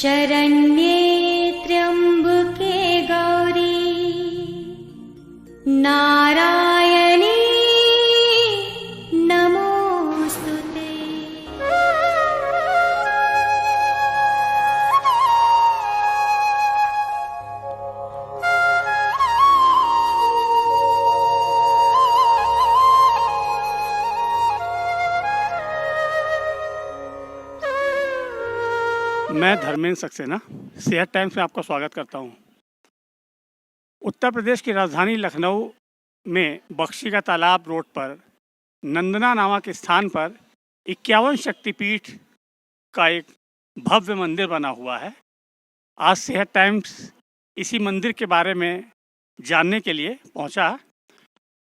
शरण्ये त्र्यम्बके गौरी नारायणी नमोस्तुते। मैं धर्मेंद्र सक्सेना सेहत टाइम्स में आपका स्वागत करता हूं। उत्तर प्रदेश की राजधानी लखनऊ में बख्शी का तालाब रोड पर नंदना नामक स्थान पर 51 शक्तिपीठ का एक भव्य मंदिर बना हुआ है। आज सेहत टाइम्स इसी मंदिर के बारे में जानने के लिए पहुंचा।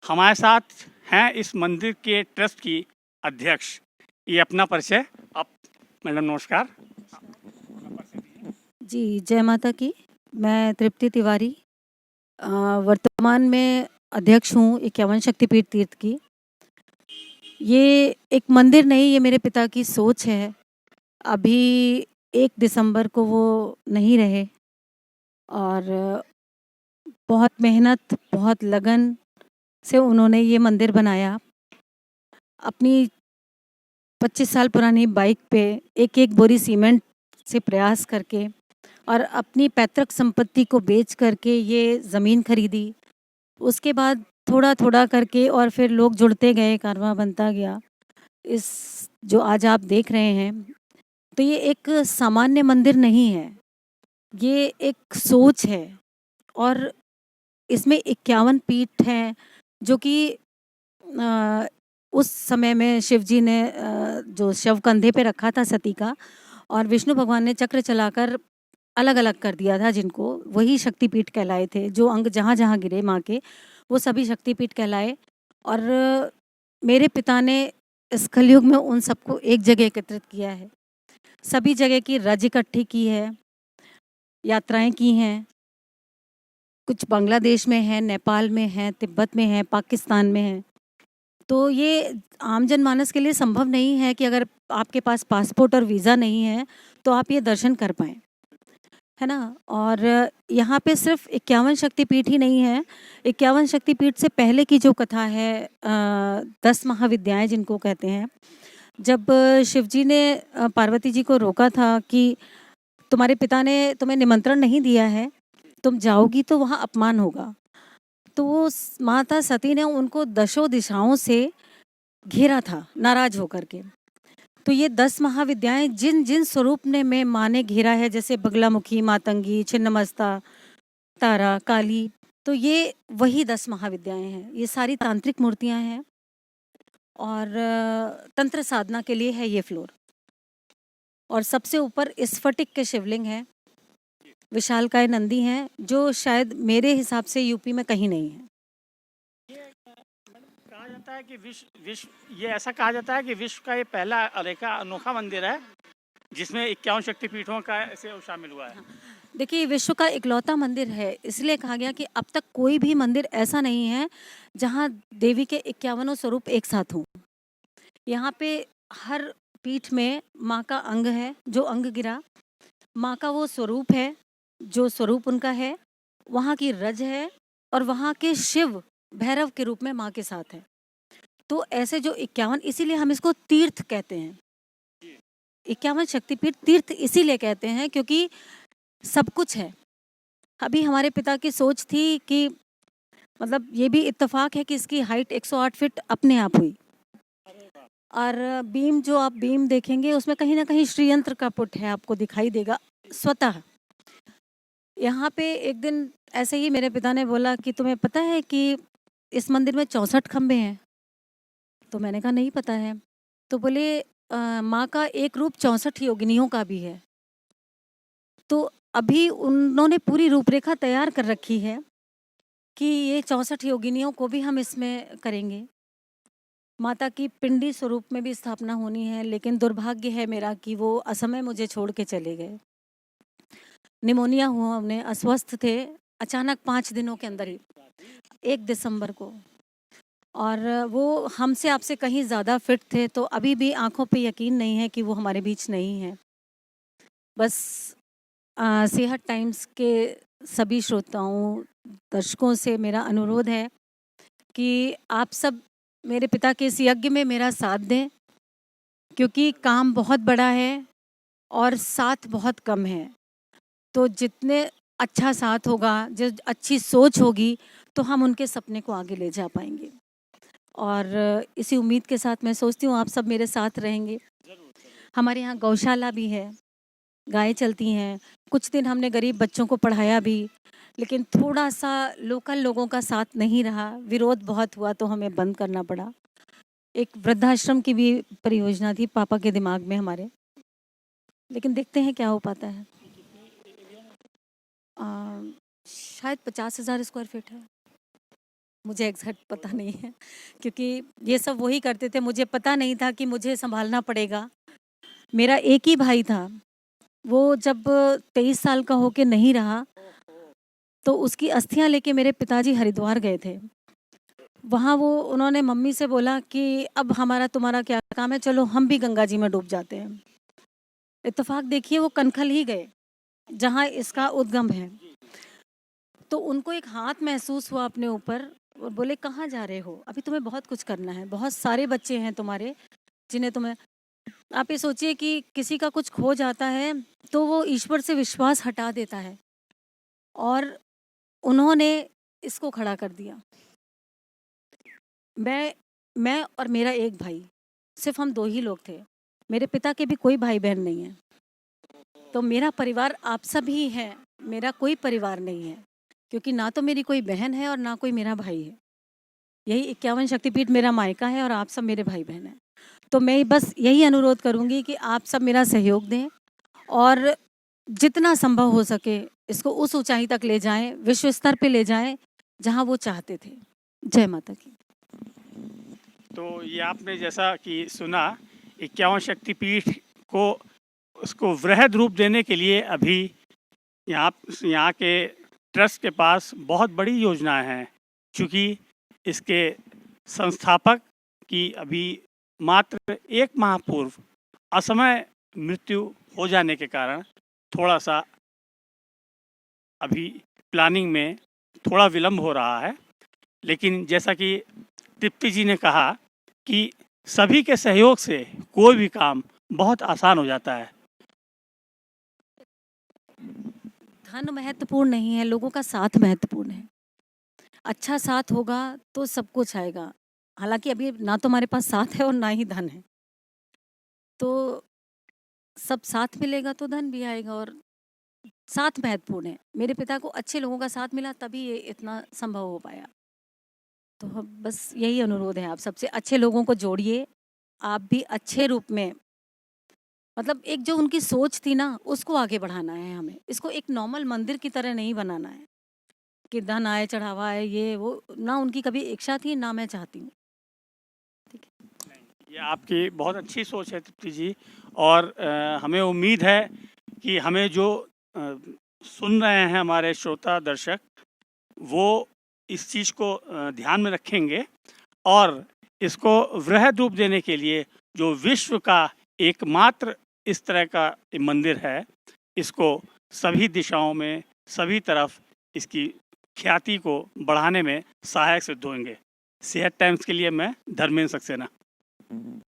हमारे साथ हैं इस मंदिर के ट्रस्ट की अध्यक्ष। ये अपना परिचय आप मैडम नमस्कार। जी, जय माता की। मैं तृप्ति तिवारी वर्तमान में अध्यक्ष हूँ 51 शक्तिपीठ तीर्थ की। ये एक मंदिर नहीं, ये मेरे पिता की सोच है। अभी 1 दिसंबर को वो नहीं रहे और बहुत मेहनत, बहुत लगन से उन्होंने ये मंदिर बनाया। अपनी 25 साल पुरानी बाइक पे एक बोरी सीमेंट से प्रयास करके और अपनी पैतृक संपत्ति को बेच करके ये ज़मीन खरीदी। उसके बाद थोड़ा थोड़ा करके और फिर लोग जुड़ते गए, कारवां बनता गया। इस जो आज आप देख रहे हैं, तो ये एक सामान्य मंदिर नहीं है, ये एक सोच है। और इसमें 51 पीठ हैं जो कि उस समय में शिव जी ने जो शव कंधे पे रखा था सती का, और विष्णु भगवान ने चक्र चलाकर अलग अलग कर दिया था, जिनको वही शक्तिपीठ कहलाए थे। जो अंग जहाँ जहाँ गिरे माँ के, वो सभी शक्तिपीठ कहलाए। और मेरे पिता ने इस कलयुग में उन सबको एक जगह एकत्रित किया है। सभी जगह की रज इकट्ठी की है, यात्राएं की हैं। कुछ बांग्लादेश में है, नेपाल में है, तिब्बत में है, पाकिस्तान में है। तो ये आम जनमानस के लिए संभव नहीं है कि अगर आपके पास पासपोर्ट और वीज़ा नहीं है तो आप ये दर्शन कर पाएँ, है ना। और यहाँ पे सिर्फ 51 शक्तिपीठ ही नहीं है। 51 शक्तिपीठ से पहले की जो कथा है, 10 महाविद्याएं जिनको कहते हैं। जब शिव जी ने पार्वती जी को रोका था कि तुम्हारे पिता ने तुम्हें निमंत्रण नहीं दिया है, तुम जाओगी तो वहाँ अपमान होगा, तो वो माता सती ने उनको दशों दिशाओं से घेरा था, नाराज होकर के। तो ये 10 महाविद्याएं जिन जिन स्वरूप ने में माँ ने घेरा है, जैसे बगलामुखी, मातंगी, छिन्नमस्ता, तारा, काली, तो ये वही 10 महाविद्याएं हैं। ये सारी तांत्रिक मूर्तियां हैं और तंत्र साधना के लिए है ये फ्लोर। और सबसे ऊपर स्फटिक के शिवलिंग हैं, विशालकाय नंदी हैं, जो शायद मेरे हिसाब से यूपी में कहीं नहीं है। कहा जाता है कि विश्व ये ऐसा कहा जाता है कि विश्व का ये पहला अनोखा मंदिर है जिसमें 51 शक्तिपीठों का ऐसे शामिल हुआ है। देखिए, विश्व का इकलौता मंदिर है, इसलिए कहा गया कि अब तक कोई भी मंदिर ऐसा नहीं है जहां देवी के 51 स्वरूप एक साथ हों। यहाँ पे हर पीठ में माँ का अंग है, जो अंग गिरा, माँ का वो स्वरूप है जो स्वरूप उनका है, वहाँ की रज है, और वहाँ के शिव भैरव के रूप में माँ के साथ है। तो ऐसे जो 51, इसीलिए हम इसको तीर्थ कहते हैं। 51 शक्तिपीठ तीर्थ इसीलिए कहते हैं क्योंकि सब कुछ है। अभी हमारे पिता की सोच थी कि मतलब ये भी इत्तेफाक है कि इसकी हाइट 108 फीट अपने आप हुई। और बीम, जो आप बीम देखेंगे उसमें कहीं ना कहीं श्रीयंत्र का पुट है, आपको दिखाई देगा स्वतः। यहाँ पे एक दिन ऐसे ही मेरे पिता ने बोला कि तुम्हें पता है कि इस मंदिर में 64 खंबे हैं। तो मैंने कहा नहीं पता है। तो बोले माँ का एक रूप 64 योगिनियों का भी है। तो अभी उन्होंने पूरी रूपरेखा तैयार कर रखी है कि ये 64 योगिनियों को भी हम इसमें करेंगे। माता की पिंडी स्वरूप में भी स्थापना होनी है, लेकिन दुर्भाग्य है मेरा कि वो असमय मुझे छोड़ के चले गए। निमोनिया हुआ उन्हें, अस्वस्थ थे अचानक 5 दिनों के अंदर ही, 1 दिसंबर को। और वो हमसे आपसे कहीं ज़्यादा फिट थे, तो अभी भी आंखों पे यकीन नहीं है कि वो हमारे बीच नहीं है। बस सेहत टाइम्स के सभी श्रोताओं, दर्शकों से मेरा अनुरोध है कि आप सब मेरे पिता के इस यज्ञ में मेरा साथ दें, क्योंकि काम बहुत बड़ा है और साथ बहुत कम है। तो जितने अच्छा साथ होगा, जो अच्छी सोच होगी, तो हम उनके सपने को आगे ले जा पाएंगे। और इसी उम्मीद के साथ मैं सोचती हूँ आप सब मेरे साथ रहेंगे। हमारे यहाँ गौशाला भी है, गायें चलती हैं। कुछ दिन हमने गरीब बच्चों को पढ़ाया भी, लेकिन थोड़ा सा लोकल लोगों का साथ नहीं रहा, विरोध बहुत हुआ तो हमें बंद करना पड़ा। एक वृद्धाश्रम की भी परियोजना थी पापा के दिमाग में हमारे, लेकिन देखते हैं क्या हो पाता है। शायद 50,000 स्क्वायर फीट है, मुझे एग्जैक्ट पता नहीं है, क्योंकि ये सब वही करते थे। मुझे पता नहीं था कि मुझे संभालना पड़ेगा। मेरा एक ही भाई था, वो जब 23 साल का होके नहीं रहा तो उसकी अस्थियां लेके मेरे पिताजी हरिद्वार गए थे। वहाँ वो उन्होंने मम्मी से बोला कि अब हमारा तुम्हारा क्या काम है, चलो हम भी गंगा जी में डूब जाते हैं। इत्तेफाक देखिए वो कनखल ही गए जहाँ इसका उद्गम है। तो उनको एक हाथ महसूस हुआ अपने ऊपर और बोले कहाँ जा रहे हो, अभी तुम्हें बहुत कुछ करना है, बहुत सारे बच्चे हैं तुम्हारे जिन्हें तुम्हें। आप ये सोचिए कि किसी का कुछ खो जाता है तो वो ईश्वर से विश्वास हटा देता है, और उन्होंने इसको खड़ा कर दिया। मैं और मेरा एक भाई, सिर्फ हम दो ही लोग थे। मेरे पिता के भी कोई भाई बहन नहीं है, तो मेरा परिवार आप सब ही है, मेरा कोई परिवार नहीं है, क्योंकि ना तो मेरी कोई बहन है और ना कोई मेरा भाई है। यही 51 शक्तिपीठ मेरा मायका है और आप सब मेरे भाई बहन हैं। तो मैं बस यही अनुरोध करूंगी कि आप सब मेरा सहयोग दें और जितना संभव हो सके इसको उस ऊंचाई तक ले जाएं, विश्व स्तर पे ले जाएं जहां वो चाहते थे। जय माता की। तो ये आपने जैसा कि सुना, 51 शक्तिपीठ को उसको वृहद रूप देने के लिए अभी यहाँ के ट्रस्ट के पास बहुत बड़ी योजनाएं हैं। चूँकि इसके संस्थापक की अभी मात्र 1 माह पूर्व असमय मृत्यु हो जाने के कारण थोड़ा सा अभी प्लानिंग में थोड़ा विलम्ब हो रहा है। लेकिन जैसा कि तृप्ति जी ने कहा कि सभी के सहयोग से कोई भी काम बहुत आसान हो जाता है। धन महत्वपूर्ण नहीं है, लोगों का साथ महत्वपूर्ण है। अच्छा साथ होगा तो सब कुछ आएगा। हालांकि अभी ना तो हमारे पास साथ है और ना ही धन है, तो सब साथ मिलेगा तो धन भी आएगा, और साथ महत्वपूर्ण है। मेरे पिता को अच्छे लोगों का साथ मिला तभी ये इतना संभव हो पाया। तो बस यही अनुरोध है आप सबसे, अच्छे लोगों को जोड़िए। आप भी अच्छे रूप में, मतलब एक जो उनकी सोच थी ना, उसको आगे बढ़ाना है हमें। इसको एक नॉर्मल मंदिर की तरह नहीं बनाना है कि धन आए, चढ़ावा आए, ये वो ना उनकी कभी इच्छा थी, ना मैं चाहती हूँ। ठीक है, ये आपकी बहुत अच्छी सोच है तृप्ति जी, और हमें उम्मीद है कि हमें जो सुन रहे हैं हमारे श्रोता दर्शक, वो इस चीज़ को ध्यान में रखेंगे और इसको वृहद रूप देने के लिए जो विश्व का एकमात्र इस तरह का मंदिर है, इसको सभी दिशाओं में, सभी तरफ इसकी ख्याति को बढ़ाने में सहायक सिद्ध होंगे। सेहत टाइम्स के लिए मैं धर्मेंद्र सक्सेना।